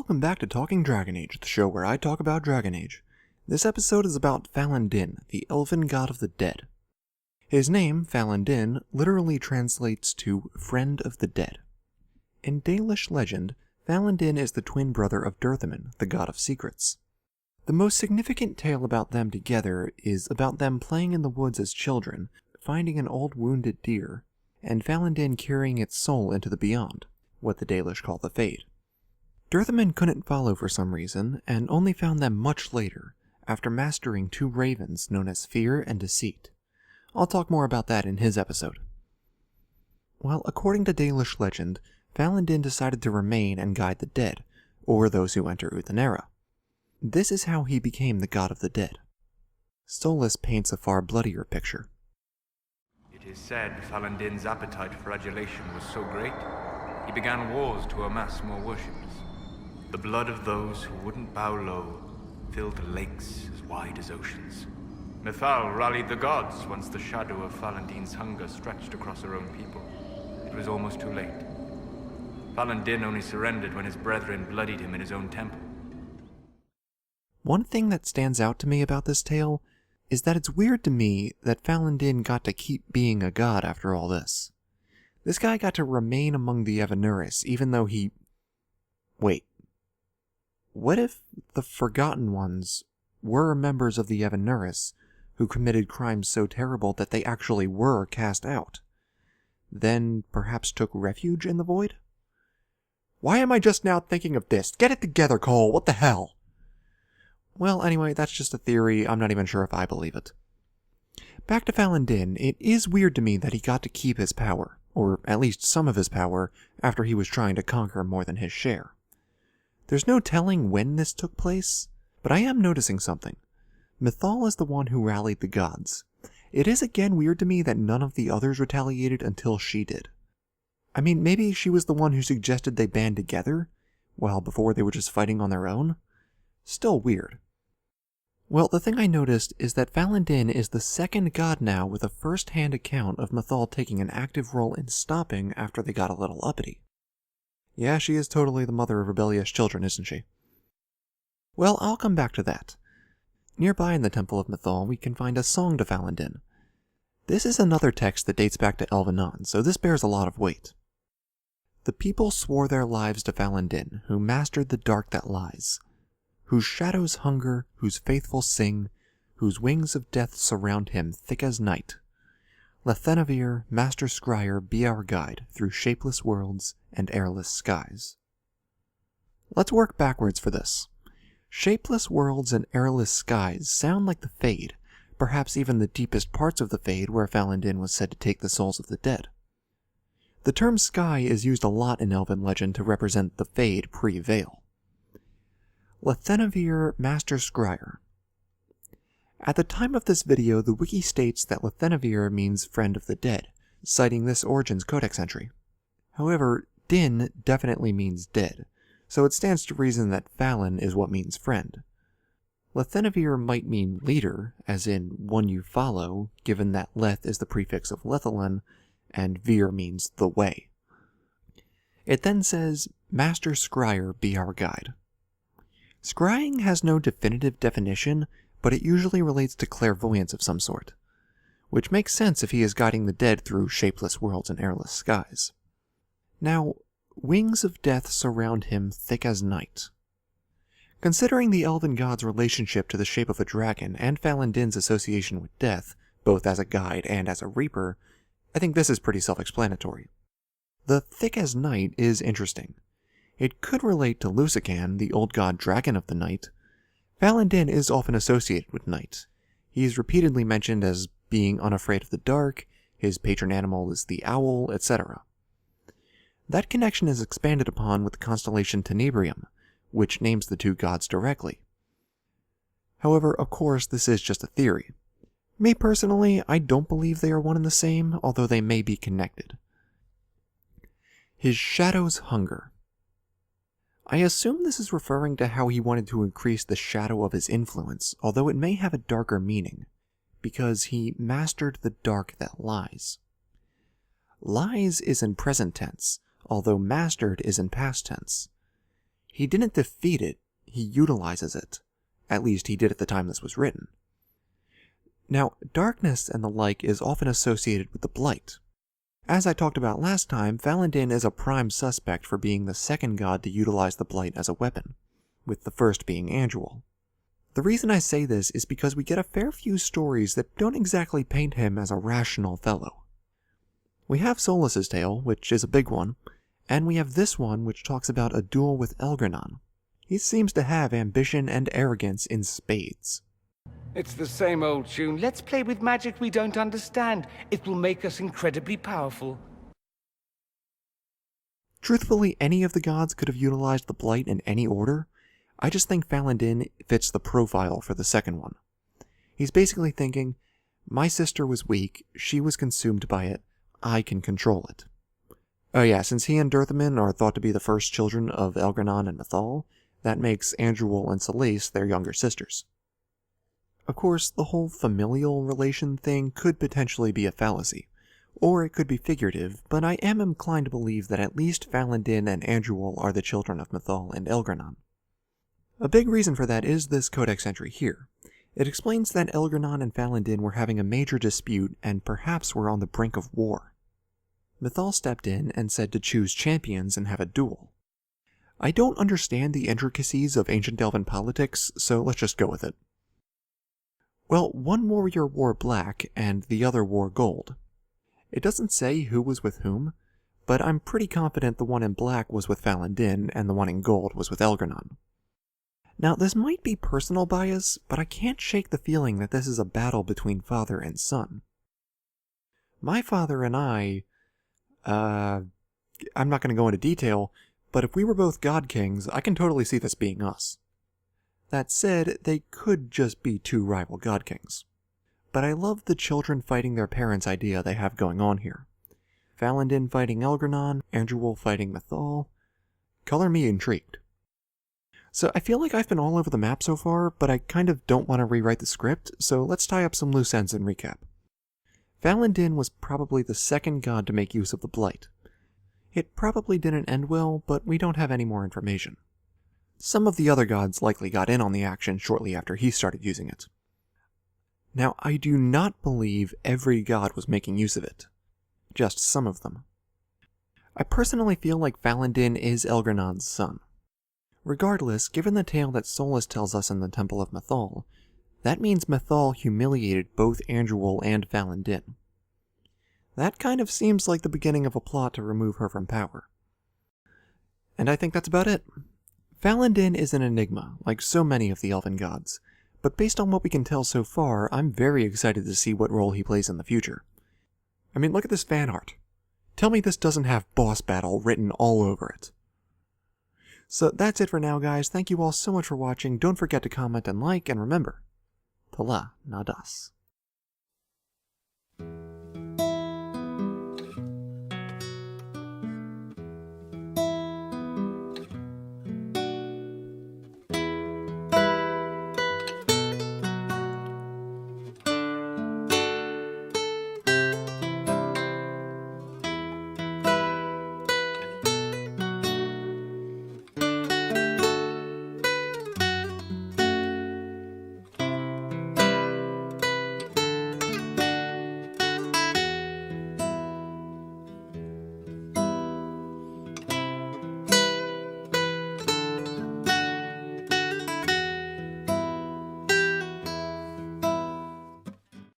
Welcome back to Talking Dragon Age, the show where I talk about Dragon Age. This episode is about Falon'Din, the elven god of the dead. His name, Falon'Din, literally translates to Friend of the Dead. In Dalish legend, Falon'Din is the twin brother of Durthamin, the god of secrets. The most significant tale about them together is about them playing in the woods as children, finding an old wounded deer, and Falon'Din carrying its soul into the beyond, what the Dalish call the Fade. Durthamin couldn't follow for some reason, and only found them much later, after mastering two ravens known as Fear and Deceit. I'll talk more about that in his episode. Well, according to Dalish legend, Falon'Din decided to remain and guide the dead, or those who enter Uthenera. This is how he became the god of the dead. Solas paints a far bloodier picture. It is said Falon'Din's appetite for adulation was so great, he began wars to amass more worshippers. The blood of those who wouldn't bow low filled lakes as wide as oceans. Mythal rallied the gods once the shadow of Falon'Din's hunger stretched across her own people. It was almost too late. Falon'Din only surrendered when his brethren bloodied him in his own temple. One thing that stands out to me about this tale is that it's weird to me that Falon'Din got to keep being a god after all this. This guy got to remain among the Evanuris even though he... Wait. What if the Forgotten Ones were members of the Evanuris who committed crimes so terrible that they actually were cast out? Then perhaps took refuge in the void? Why am I just now thinking of this? Get it together, Cole! What the hell? Well, anyway, that's just a theory. I'm not even sure if I believe it. Back to Falon'Din, it is weird to me that he got to keep his power, or at least some of his power, after he was trying to conquer more than his share. There's no telling when this took place, but I am noticing something. Mythal is the one who rallied the gods. It is again weird to me that none of the others retaliated until she did. I mean, maybe she was the one who suggested they band together, while before they were just fighting on their own? Still weird. Well, the thing I noticed is that Falon'Din is the second god now with a first-hand account of Mythal taking an active role in stopping after they got a little uppity. Yeah, she is totally the mother of rebellious children, isn't she? Well, I'll come back to that. Nearby in the Temple of Mythal, we can find a song to Falon'Din. This is another text that dates back to Elvenon, so this bears a lot of weight. The people swore their lives to Falon'Din, who mastered the dark that lies, whose shadows hunger, whose faithful sing, whose wings of death surround him thick as night. Let Thenavir, Master Scryer, be our guide through shapeless worlds and airless skies. Let's work backwards for this. Shapeless worlds and airless skies sound like the Fade, perhaps even the deepest parts of the Fade where Falon'Din was said to take the souls of the dead. The term sky is used a lot in Elven legend to represent the Fade pre-Veil. Lethenavir, Master Scryer. At the time of this video, the wiki states that Lethenavir means Friend of the Dead, citing this Origins Codex entry. However, Din definitely means dead, so it stands to reason that Falon is what means friend. Lethenavir might mean leader, as in one you follow, given that Leth is the prefix of Lethalin, and Vir means the way. It then says, Master Scryer be our guide. Scrying has no definitive definition, but it usually relates to clairvoyance of some sort, which makes sense if he is guiding the dead through shapeless worlds and airless skies. Now, wings of death surround him thick as night. Considering the elven god's relationship to the shape of a dragon and Falon'Din's association with death, both as a guide and as a reaper, I think this is pretty self-explanatory. The thick as night is interesting. It could relate to Lusican, the old god dragon of the night. Falon'Din is often associated with night. He is repeatedly mentioned as being unafraid of the dark, his patron animal is the owl, etc. That connection is expanded upon with the constellation Tenebrium, which names the two gods directly. However, of course, this is just a theory. Me personally, I don't believe they are one and the same, although they may be connected. His shadow's hunger. I assume this is referring to how he wanted to increase the shadow of his influence, although it may have a darker meaning, because he mastered the dark that lies. Lies is in present tense, although mastered is in past tense. He didn't defeat it, he utilizes it. At least he did at the time this was written. Now, darkness and the like is often associated with the Blight. As I talked about last time, Falon'Din is a prime suspect for being the second god to utilize the Blight as a weapon, with the first being Andual. The reason I say this is because we get a fair few stories that don't exactly paint him as a rational fellow. We have Solas' tale, which is a big one, and we have this one which talks about a duel with Elgranon. He seems to have ambition and arrogance in spades. It's the same old tune. Let's play with magic we don't understand. It will make us incredibly powerful. Truthfully, any of the gods could have utilized the Blight in any order. I just think Falon'Din fits the profile for the second one. He's basically thinking, my sister was weak, she was consumed by it, I can control it. Oh yeah, since he and Durthamin are thought to be the first children of Elgranon and Mythal, that makes Andual and Solas their younger sisters. Of course, the whole familial relation thing could potentially be a fallacy, or it could be figurative, but I am inclined to believe that at least Falon'Din and Andual are the children of Mythal and Elgranon. A big reason for that is this codex entry here. It explains that Elgranon and Falon'Din were having a major dispute and perhaps were on the brink of war. Mythal stepped in and said to choose champions and have a duel. I don't understand the intricacies of ancient Elven politics, so let's just go with it. Well, one warrior wore black and the other wore gold. It doesn't say who was with whom, but I'm pretty confident the one in black was with Falon'Din and the one in gold was with Elgranon. Now, this might be personal bias, but I can't shake the feeling that this is a battle between father and son. My father and I'm not going to go into detail, but if we were both God Kings, I can totally see this being us. That said, they could just be two rival God Kings. But I love the children fighting their parents idea they have going on here. Falon'Din fighting Elgranon, Andual fighting Mythal. Color me intrigued. So I feel like I've been all over the map so far, but I kind of don't want to rewrite the script, so let's tie up some loose ends and recap. Falon'Din was probably the second god to make use of the Blight. It probably didn't end well, but we don't have any more information. Some of the other gods likely got in on the action shortly after he started using it. Now, I do not believe every god was making use of it. Just some of them. I personally feel like Falon'Din is Elgranon's son. Regardless, given the tale that Solas tells us in the Temple of Mythal, that means Mythal humiliated both Andual and Falon'Din. That kind of seems like the beginning of a plot to remove her from power. And I think that's about it. Falon'Din is an enigma, like so many of the elven gods, but based on what we can tell so far, I'm very excited to see what role he plays in the future. I mean, look at this fan art. Tell me this doesn't have boss battle written all over it. So that's it for now, guys. Thank you all so much for watching. Don't forget to comment and like, and remember, Tala Nadas.